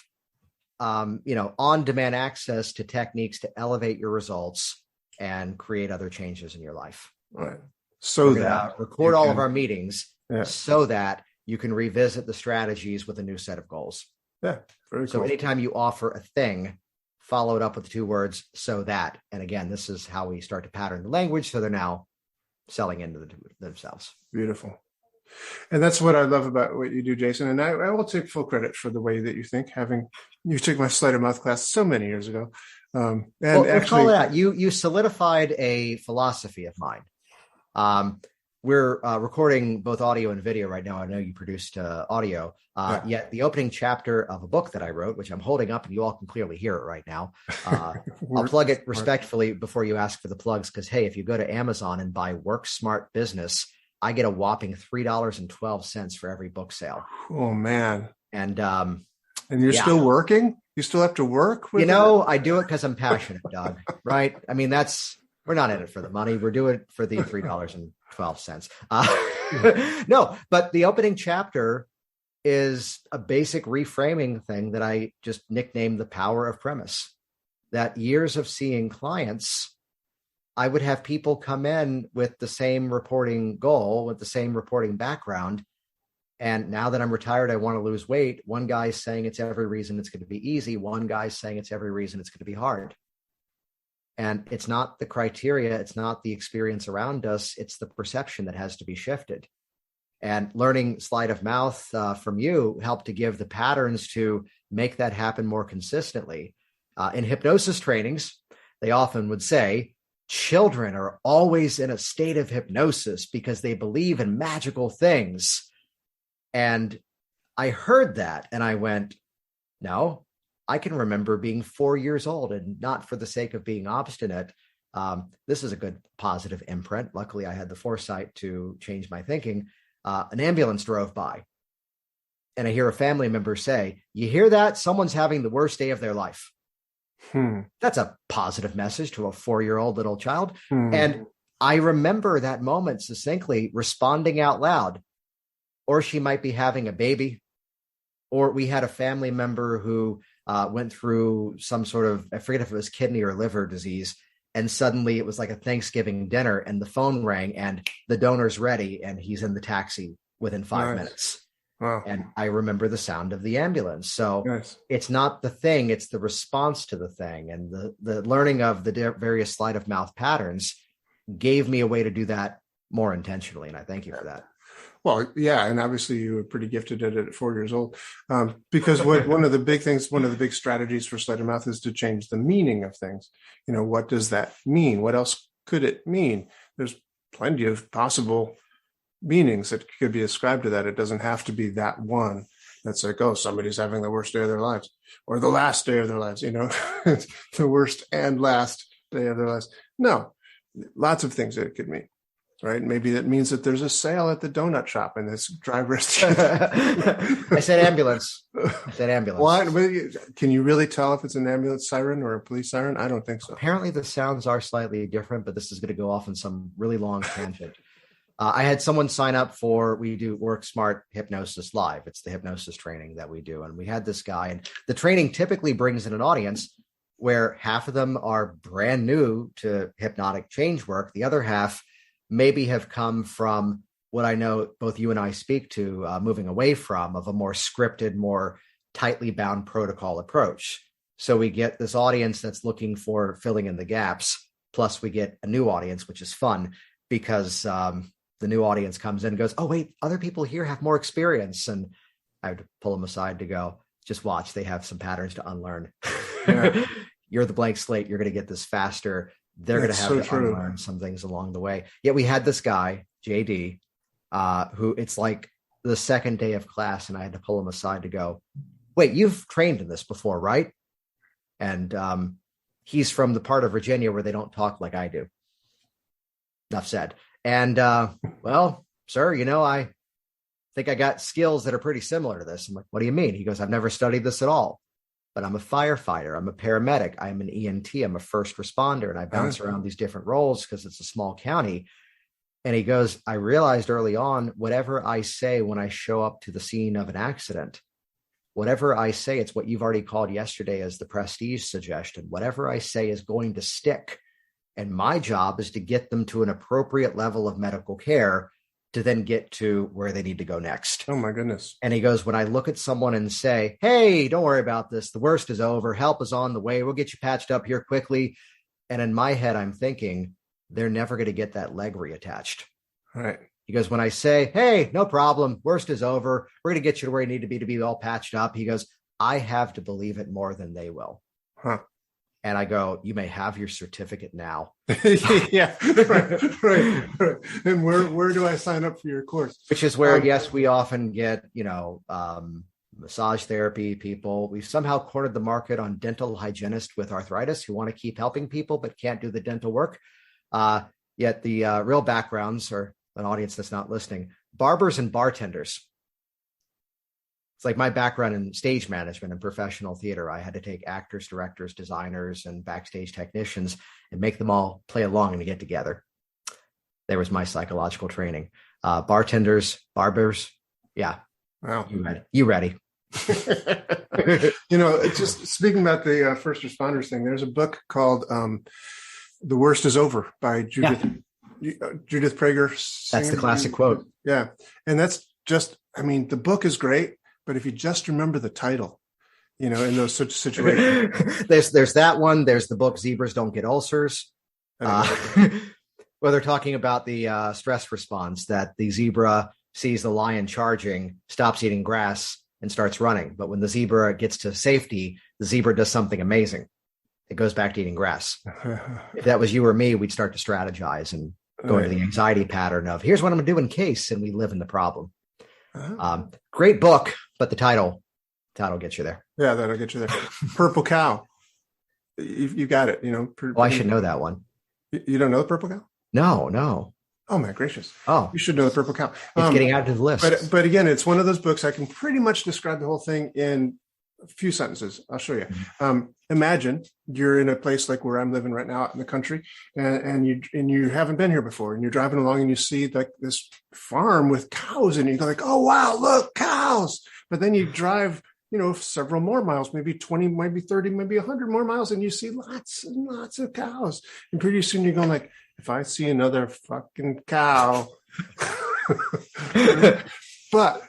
B: on-demand access to techniques to elevate your results and create other changes in your life.
A: Right. So that
B: record all of our meetings so that you can revisit the strategies with a new set of goals.
A: Yeah. Very cool.
B: So anytime you offer a thing, follow it up with the 2 words, so that. And again, this is how we start to pattern the language. So they're now selling into themselves.
A: Beautiful. And that's what I love about what you do, Jason. And I will take full credit for the way that you think, you took my sleight of mouth class so many years ago.
B: Call it out. You solidified a philosophy of mine. We're recording both audio and video right now. I know you produced audio, yet the opening chapter of a book that I wrote, which I'm holding up and you all can clearly hear it right now. I'll plug it respectfully before you ask for the plugs. Because, hey, if you go to Amazon and buy Work Smart Business, I get a whopping $3.12 for every book sale.
A: Oh, man.
B: And
A: you're still working? You still have to work?
B: I do it because I'm passionate, Doug, right? I mean, we're not in it for the money. We're doing it for the $3.12. No, but the opening chapter is a basic reframing thing that I just nicknamed the power of premise. That years of seeing clients, I would have people come in with the same reporting goal, with the same reporting background. And now that I'm retired, I want to lose weight. One guy's saying it's every reason it's going to be easy. One guy's saying it's every reason it's going to be hard. And it's not the criteria. It's not the experience around us. It's the perception that has to be shifted. And learning sleight of mouth from you helped to give the patterns to make that happen more consistently. In hypnosis trainings, they often would say, children are always in a state of hypnosis because they believe in magical things. And I heard that and I went, no, I can remember being 4 years old, and not for the sake of being obstinate. this is a good positive imprint. Luckily, I had the foresight to change my thinking. An ambulance drove by, and I hear a family member say, "You hear that? Someone's having the worst day of their life." That's a positive message to a 4-year-old little child. And I remember that moment succinctly, responding out loud. Or she might be having a baby. Or we had a family member who went through some sort of, I forget if it was kidney or liver disease. And suddenly it was like a Thanksgiving dinner and the phone rang and the donor's ready and he's in the taxi within 5 minutes.
A: Wow.
B: And I remember the sound of the ambulance. So it's not the thing, it's the response to the thing. And the learning of the various sleight of mouth patterns gave me a way to do that more intentionally. And I thank you for that.
A: Well, yeah. And obviously you were pretty gifted at it at 4 years old. Because one of the big strategies for sleight of mouth is to change the meaning of things. What does that mean? What else could it mean? There's plenty of possible meanings that could be ascribed to that. It doesn't have to be that one that's like, oh, somebody's having the worst day of their lives or the last day of their lives, the worst and last day of their lives. No, lots of things that it could mean, right? Maybe that means that there's a sale at the donut shop and this driver is
B: I said ambulance.
A: What? Can you really tell if it's an ambulance siren or a police siren? I don't think so.
B: Apparently the sounds are slightly different, but this is going to go off on some really long tangent. I had someone sign up we do Work Smart Hypnosis Live. It's the hypnosis training that we do. And we had this guy, and the training typically brings in an audience where half of them are brand new to hypnotic change work. The other half maybe have come from what I know both you and I speak to, moving away from, of a more scripted, more tightly bound protocol approach. So we get this audience that's looking for filling in the gaps. Plus we get a new audience, which is fun because, the new audience comes in and goes, oh, wait, other people here have more experience. And I would pull them aside to go, just watch. They have some patterns to unlearn. Yeah. You're the blank slate. You're going to get this faster. They're going to have to unlearn some things along the way. Yet we had this guy, JD, who it's like the second day of class. And I had to pull him aside to go, wait, you've trained in this before, right? And he's from the part of Virginia where they don't talk like I do. Enough said. And, well, sir, I think I got skills that are pretty similar to this. I'm like, what do you mean? He goes, I've never studied this at all, but I'm a firefighter. I'm a paramedic. I'm an EMT. I'm a first responder. And I bounce around these different roles because it's a small county. And he goes, I realized early on, whatever I say when I show up to the scene of an accident, whatever I say, it's what you've already called yesterday as the prestige suggestion. Whatever I say is going to stick. And my job is to get them to an appropriate level of medical care to then get to where they need to go next.
A: Oh, my goodness.
B: And he goes, when I look at someone and say, hey, don't worry about this. The worst is over. Help is on the way. We'll get you patched up here quickly. And in my head, I'm thinking, they're never going to get that leg reattached.
A: Right.
B: He goes, when I say, hey, no problem. Worst is over. We're going to get you to where you need to be all patched up. He goes, I have to believe it more than they will.
A: Huh.
B: And I go, you may have your certificate now.
A: Yeah, right. And where do I sign up for your course?
B: Which is where, yes, we often get, massage therapy people. We've somehow cornered the market on dental hygienists with arthritis who want to keep helping people but can't do the dental work. Yet the real backgrounds are an audience that's not listening. Barbers and bartenders. It's like my background in stage management and professional theater. I had to take actors, directors, designers, and backstage technicians and make them all play along and get together. There was my psychological training. Bartenders, barbers. Yeah.
A: Wow.
B: You ready?
A: Just speaking about the first responders thing, there's a book called The Worst is Over by Judith Prager.
B: That's the classic quote.
A: Yeah. And that's just, the book is great. But if you just remember the title, in those such situations.
B: there's that one. There's the book Zebras Don't Get Ulcers. Where they're talking about the stress response, that the zebra sees the lion charging, stops eating grass, and starts running. But when the zebra gets to safety, the zebra does something amazing. It goes back to eating grass. If that was you or me, we'd start to strategize and go into the anxiety pattern of, here's what I'm going to do in case, and we live in the problem. Great book, but the title gets you there.
A: Yeah, that'll get you there. Purple Cow. You got it.
B: I should know that one.
A: You don't know the purple cow?
B: No.
A: Oh my gracious!
B: Oh,
A: You should know the purple cow.
B: it's getting added to the list.
A: But again, it's one of those books I can pretty much describe the whole thing in a few sentences. I'll show you. Imagine you're in a place like where I'm living right now out in the country, and you haven't been here before, and you're driving along and you see like this farm with cows, and you go like, oh wow, look, cows. But then you drive, several more miles, maybe 20, maybe 30, maybe 100 more miles, and you see lots and lots of cows. And pretty soon you're going like, if I see another fucking cow. But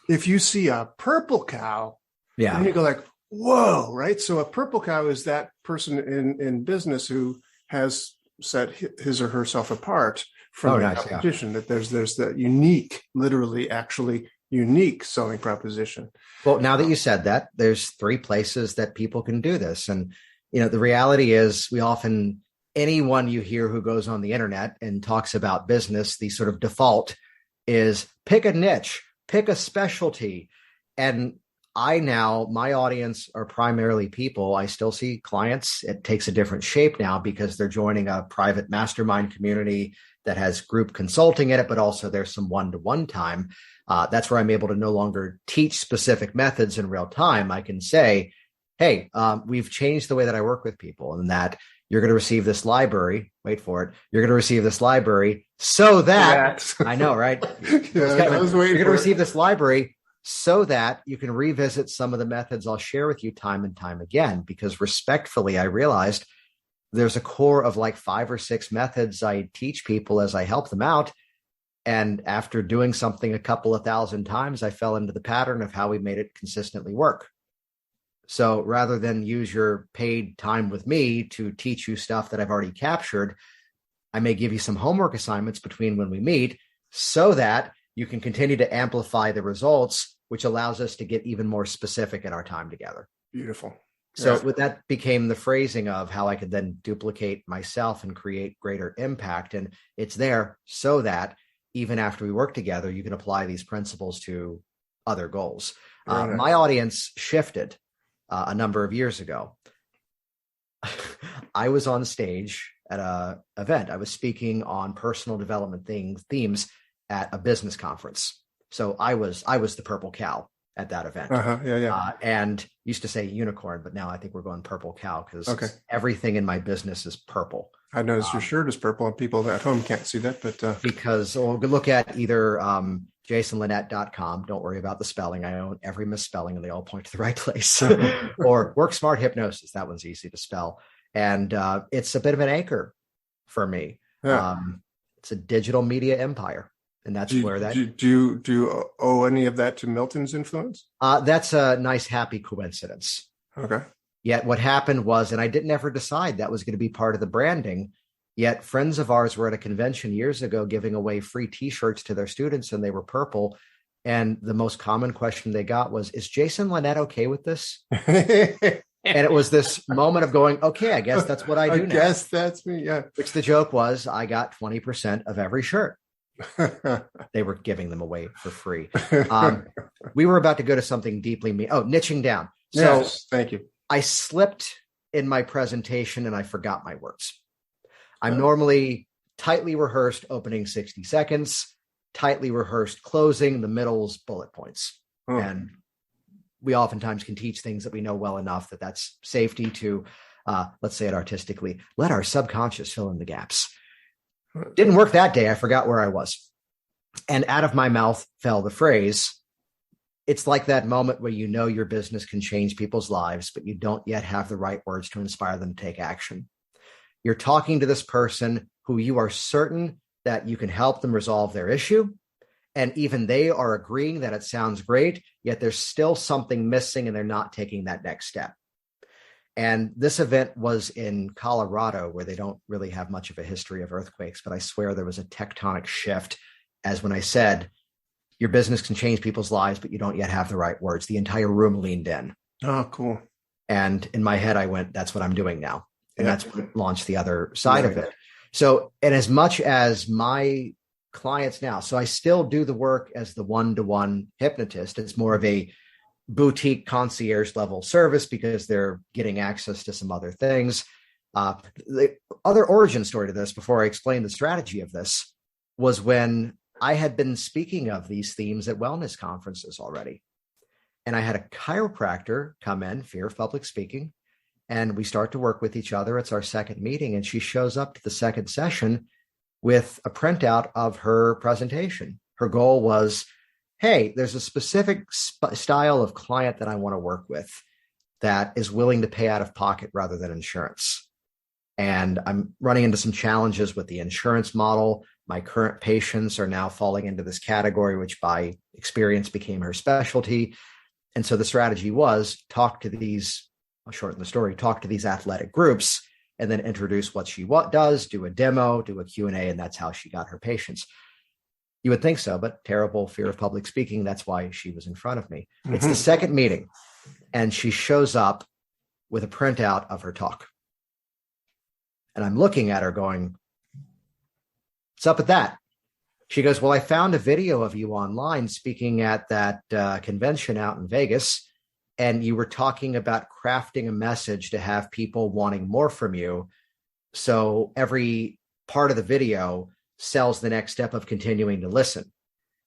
A: if you see a purple cow, then you go like, whoa, right? So a purple cow is that person in business who has set his or herself apart from the competition, that there's that unique, literally actually unique selling proposition.
B: Well, now that you said that, there's 3 places that people can do this. And, the reality is anyone you hear who goes on the internet and talks about business, the sort of default is pick a niche, pick a specialty. And my audience are primarily people. I still see clients. It takes a different shape now because they're joining a private mastermind community that has group consulting in it, but also there's some one-to-one time. That's where I'm able to no longer teach specific methods in real time. I can say, hey, we've changed the way that I work with people, and that you're going to receive this library. Wait for it. You're going to receive this library so that I know, right?
A: You're
B: going to receive this library so that you can revisit some of the methods I'll share with you time and time again, because respectfully, I realized there's a core of like 5 or 6 methods I teach people as I help them out. And after doing something a couple of thousand times, I fell into the pattern of how we made it consistently work. So rather than use your paid time with me to teach you stuff that I've already captured, I may give you some homework assignments between when we meet so that you can continue to amplify the results, which allows us to get even more specific in our time together.
A: Beautiful.
B: So that became the phrasing of how I could then duplicate myself and create greater impact. And it's there so that even after we work together, you can apply these principles to other goals. My audience shifted a number of years ago. I was on stage at an event. I was speaking on personal development themes at a business conference. So I was the purple cow at that event. And used to say unicorn, but now I think we're going purple cow because everything in my business is purple.
A: I noticed your shirt is purple, and people at home can't see that, but
B: because we'll look at either jasonlinett.com. Don't worry about the spelling. I own every misspelling and they all point to the right place. Or Work Smart Hypnosis. That one's easy to spell. And it's a bit of an anchor for me. It's a digital media empire. And that's where that...
A: Do you owe any of that to Milton's influence?
B: That's a nice, happy coincidence.
A: Okay.
B: Yet what happened was, and I didn't ever decide that was going to be part of the branding, yet friends of ours were at a convention years ago giving away free T-shirts to their students, and they were purple. And the most common question they got was, is Jason Linett okay with this? And it was this moment of going, okay, I guess that's what I do now.
A: I guess that's me, yeah.
B: Which the joke was, I got 20% of every shirt. They were giving them away for free. We were about to go to something deeply niching down. So
A: yes, thank you.
B: I slipped in my presentation and I forgot my words. I'm normally tightly rehearsed opening 60 seconds, tightly rehearsed closing, the middle's bullet points. And we oftentimes can teach things that we know well enough that that's safety to, let's say it artistically, let our subconscious fill in the gaps. Didn't work that day. I forgot where I was. And out of my mouth fell the phrase, it's like that moment where you know your business can change people's lives, but you don't yet have the right words to inspire them to take action. You're talking to this person who you are certain that you can help them resolve their issue. And even they are agreeing that it sounds great, yet there's still something missing and they're not taking that next step. And this event was in Colorado, where they don't really have much of a history of earthquakes, but I swear there was a tectonic shift as when I said, your business can change people's lives, but you don't yet have the right words. The entire room leaned in.
A: Oh, cool.
B: And in my head, I went, that's what I'm doing now. And that's what launched the other side of it. So, and as much as my clients now, so I still do the work as the one-to-one hypnotist. It's more of a boutique concierge level service because they're getting access to some other things. The other origin story to this, before I explain the strategy of this, was when I had been speaking of these themes at wellness conferences already. And I had a chiropractor come in, fear of public speaking, and we start to work with each other. It's our second meeting, and she shows up to the second session with a printout of her presentation. Her goal was, hey, there's a specific style of client that I want to work with that is willing to pay out of pocket rather than insurance. And I'm running into some challenges with the insurance model. My current patients are now falling into this category, which by experience became her specialty. And so the strategy was talk to these, I'll shorten the story, talk to these athletic groups and then introduce what she does, do a demo, do a Q&A, and that's how she got her patients. You would think so, but terrible fear of public speaking. That's why she was in front of me. Mm-hmm. It's the second meeting, and she shows up with a printout of her talk. And I'm looking at her going, what's up with that? She goes, well, I found a video of you online speaking at that convention out in Vegas, and you were talking about crafting a message to have people wanting more from you. So every part of the video sells the next step of continuing to listen.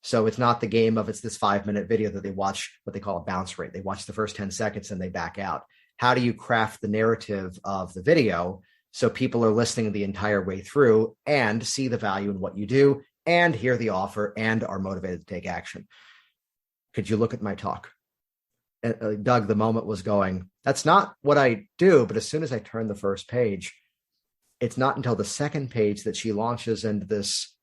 B: So it's not the game of it's this 5-minute video that they watch, what they call a bounce rate. They watch the first 10 seconds and they back out. How do you craft the narrative of the video so people are listening the entire way through and see the value in what you do and hear the offer and are motivated to take action? Could you look at my talk? And, Doug, the moment was going, that's not what I do. But as soon as I turn the first page, it's not until the second page that she launches into this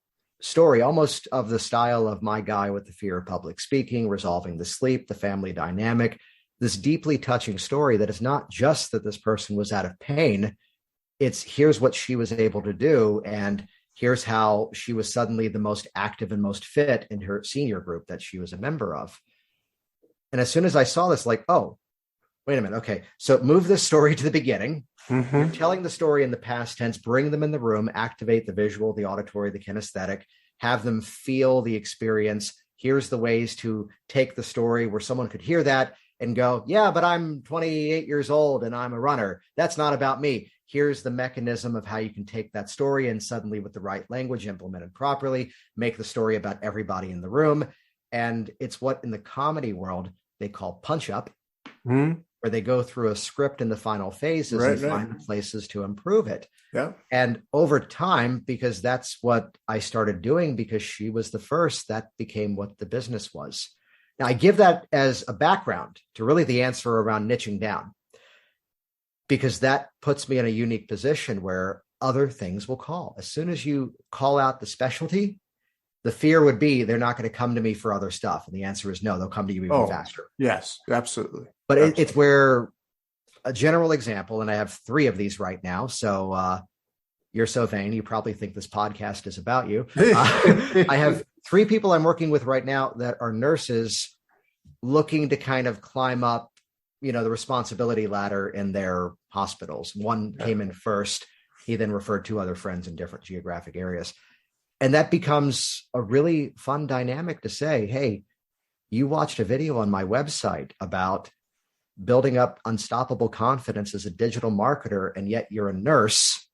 B: story, almost of the style of my guy with the fear of public speaking, resolving the sleep, the family dynamic, this deeply touching story that is not just that this person was out of pain. It's here's what she was able to do. And here's how she was suddenly the most active and most fit in her senior group that she was a member of. And as soon as I saw this, like, oh, wait a minute. Okay. So move this story to the beginning. Mm-hmm. You're telling the story in the past tense, bring them in the room, activate the visual, the auditory, the kinesthetic, have them feel the experience. Here's the ways to take the story where someone could hear that and go, yeah, but I'm 28 years old and I'm a runner. That's not about me. Here's the mechanism of how you can take that story and suddenly with the right language implemented properly, make the story about everybody in the room. And it's what in the comedy world they call punch up, where they go through a script in the final phases and find places to improve it. Yeah. And over time, because that's what I started doing, because she was the first, that became what the business was. Now, I give that as a background to really the answer around niching down, because that puts me in a unique position where other things will call. As soon as you call out the specialty, the fear would be they're not going to come to me for other stuff. And the answer is no, they'll come to you even faster.
A: Yes, absolutely.
B: But it's where a general example, and I have 3 of these right now. So you're so vain. You probably think this podcast is about you. I have 3 people I'm working with right now that are nurses looking to kind of climb up, the responsibility ladder in their hospitals. One came in first. He then referred 2 other friends in different geographic areas. And that becomes a really fun dynamic to say, hey, you watched a video on my website about building up unstoppable confidence as a digital marketer, and yet you're a nurse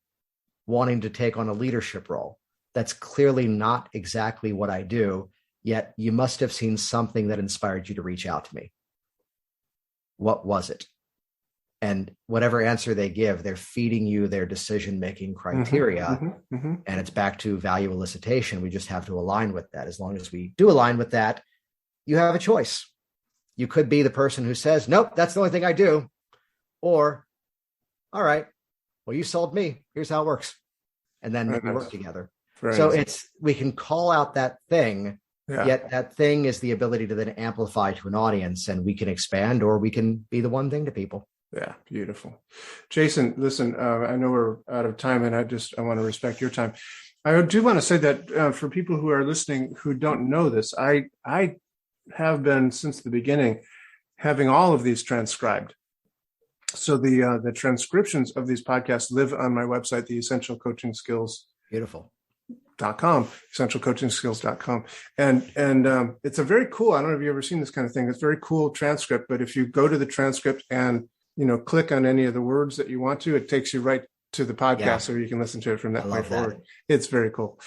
B: wanting to take on a leadership role. That's clearly not exactly what I do, yet you must have seen something that inspired you to reach out to me. What was it? And whatever answer they give, they're feeding you their decision-making criteria. And it's back to value elicitation. We just have to align with that. As long as we do align with that, you have a choice. You could be the person who says, nope, that's the only thing I do. Or, all right, well, you sold me. Here's how it works. And then we work together. So we can call out that thing, yet that thing is the ability to then amplify to an audience, and we can expand or we can be the one thing to people.
A: Yeah, beautiful. Jason, listen, I know we're out of time, and I want to respect your time. I do want to say that for people who are listening who don't know this, I have been since the beginning having all of these transcribed. So the transcriptions of these podcasts live on my website, the Essential Coaching Skills.
B: Beautiful.
A: essentialcoachingskills.com. And it's a very cool, I don't know if you've ever seen this kind of thing. It's a very cool transcript, but if you go to the transcript and click on any of the words that you want to, it takes you right to the podcast, so you can listen to it from that point forward. It's very cool.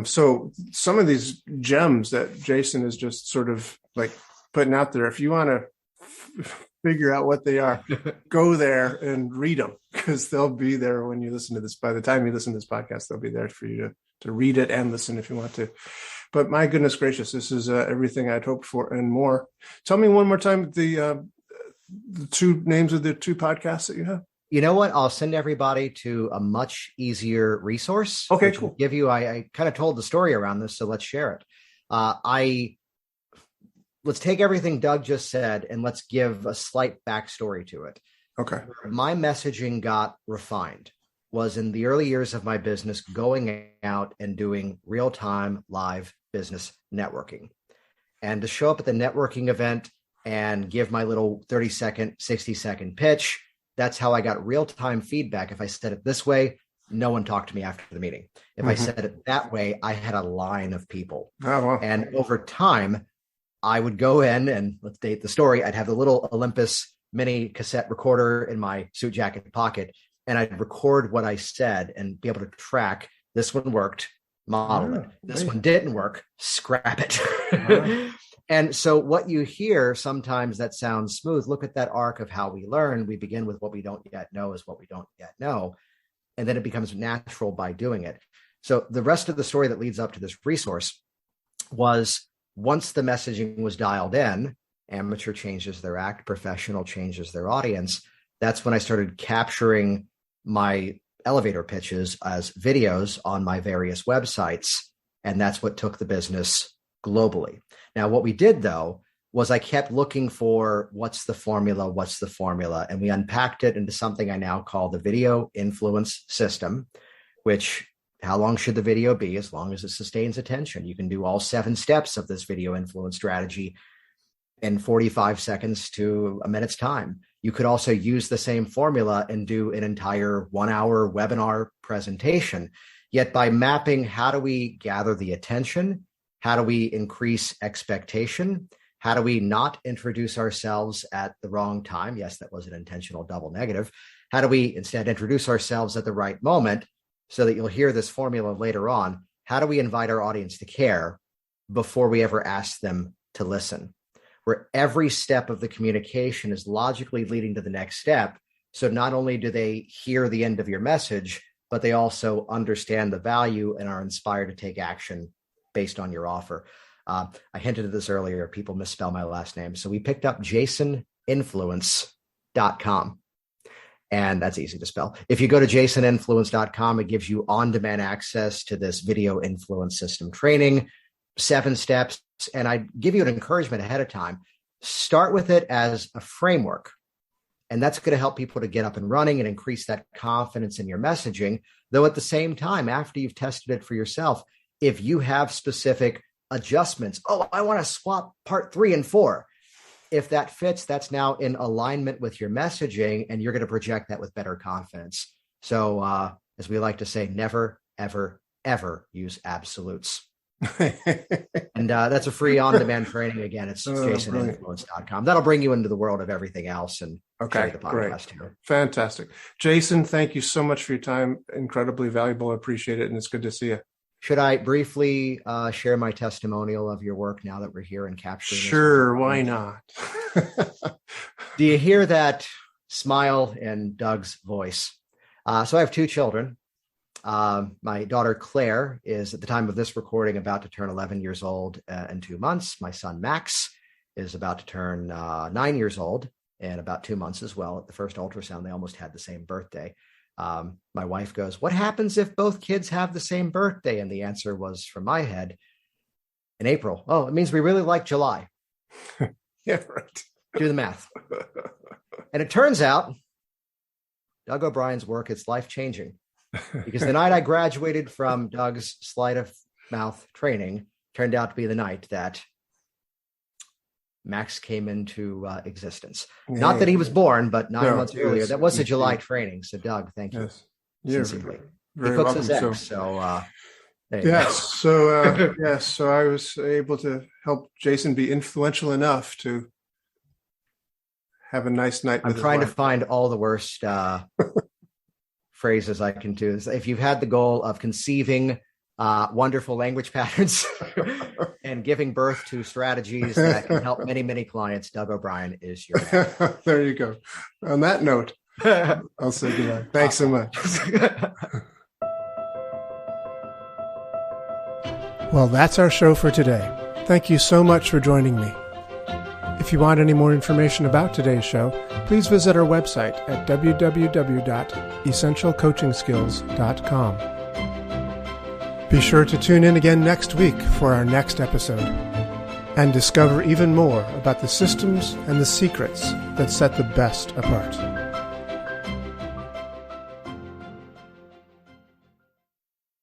A: So some of these gems that Jason is just sort of like putting out there, if you want to figure out what they are, go there and read them, because they'll be there when you listen to this. By the time you listen to this podcast, they'll be there for you to read it and listen if you want to. But my goodness gracious, this is everything I'd hoped for and more. Tell me one more time the two names of the two podcasts that you have.
B: You know what? I'll send everybody to a much easier resource.
A: Okay, cool.
B: Give you, I kind of told the story around this, so let's share it. Let's take everything Doug just said and let's give a slight backstory to it.
A: Okay.
B: My messaging got refined was in the early years of my business, going out and doing real-time live business networking. And to show up at the networking event and give my little 30-second, 60-second pitch, that's how I got real-time feedback. If I said it this way, no one talked to me after the meeting. If I said it that way, I had a line of people.
A: Oh, wow.
B: And over time, I would go in and, let's date the story, I'd have the little Olympus mini cassette recorder in my suit jacket pocket, and I'd record what I said and be able to track, this one worked, model it. This one didn't work, scrap it. And so what you hear sometimes that sounds smooth, look at that arc of how we learn. We begin with what we don't yet know is what we don't yet know. And then it becomes natural by doing it. So the rest of the story that leads up to this resource was, once the messaging was dialed in, amateur changes their act, professional changes their audience. That's when I started capturing my elevator pitches as videos on my various websites. And that's what took the business globally. Now, what we did, though, was I kept looking for what's the formula, and we unpacked it into something I now call the video influence system, which, how long should the video be? As long as it sustains attention. You can do all 7 steps of this video influence strategy in 45 seconds to a minute's time. You could also use the same formula and do an entire 1-hour webinar presentation. Yet by mapping, how do we gather the attention? How do we increase expectation? How do we not introduce ourselves at the wrong time? Yes, that was an intentional double negative. How do we instead introduce ourselves at the right moment, so that you'll hear this formula later on? How do we invite our audience to care before we ever ask them to listen? Where every step of the communication is logically leading to the next step. So not only do they hear the end of your message, but they also understand the value and are inspired to take action based on your offer. I hinted at this earlier. People misspell my last name. So we picked up jasoninfluence.com. And that's easy to spell. If you go to jasoninfluence.com, it gives you on-demand access to this video influence system training, 7 steps. And I give you an encouragement ahead of time. Start with it as a framework. And that's going to help people to get up and running and increase that confidence in your messaging. Though at the same time, after you've tested it for yourself, if you have specific adjustments, I want to swap part 3 and 4. If that fits, that's now in alignment with your messaging, and you're going to project that with better confidence. So as we like to say, never, ever, ever use absolutes. And that's a free on-demand training. Again, it's jasoninfluence.com. That'll bring you into the world of everything else and share the podcast here.
A: Fantastic. Jason, thank you so much for your time. Incredibly valuable. I appreciate it. And it's good to see you.
B: Should I briefly share my testimonial of your work now that we're here and capturing this?
A: Sure, why not?
B: Do you hear that smile in Doug's voice? So I have 2 children. My daughter, Claire, is at the time of this recording about to turn 11 years old in 2 months. My son, Max, is about to turn 9 years old in about 2 months as well. At the first ultrasound, they almost had the same birthday. My wife goes, "What happens if both kids have the same birthday?" And the answer was from my head, in April. Oh, it means we really like July.
A: Yeah, right.
B: Do the math. And it turns out Doug O'Brien's work is life-changing, because the night I graduated from Doug's sleight of mouth training turned out to be the night that Max came into existence. Not that he was born, but 9 months earlier. That was a July training. So, Doug, thank you.
A: Yes.
B: Sincerely.
A: Very
B: he cooks
A: welcome.
B: his eggs. So,
A: so I was able to help Jason be influential enough to have a nice night with
B: I'm trying to find all the worst phrases I can do. If you've had the goal of conceiving wonderful language patterns and giving birth to strategies that can help many, many clients, Doug O'Brien is your man.
A: There you go. On that note, I'll say goodbye. Thanks so much. Well, that's our show for today. Thank you so much for joining me. If you want any more information about today's show, please visit our website at www.essentialcoachingskills.com. Be sure to tune in again next week for our next episode and discover even more about the systems and the secrets that set the best apart.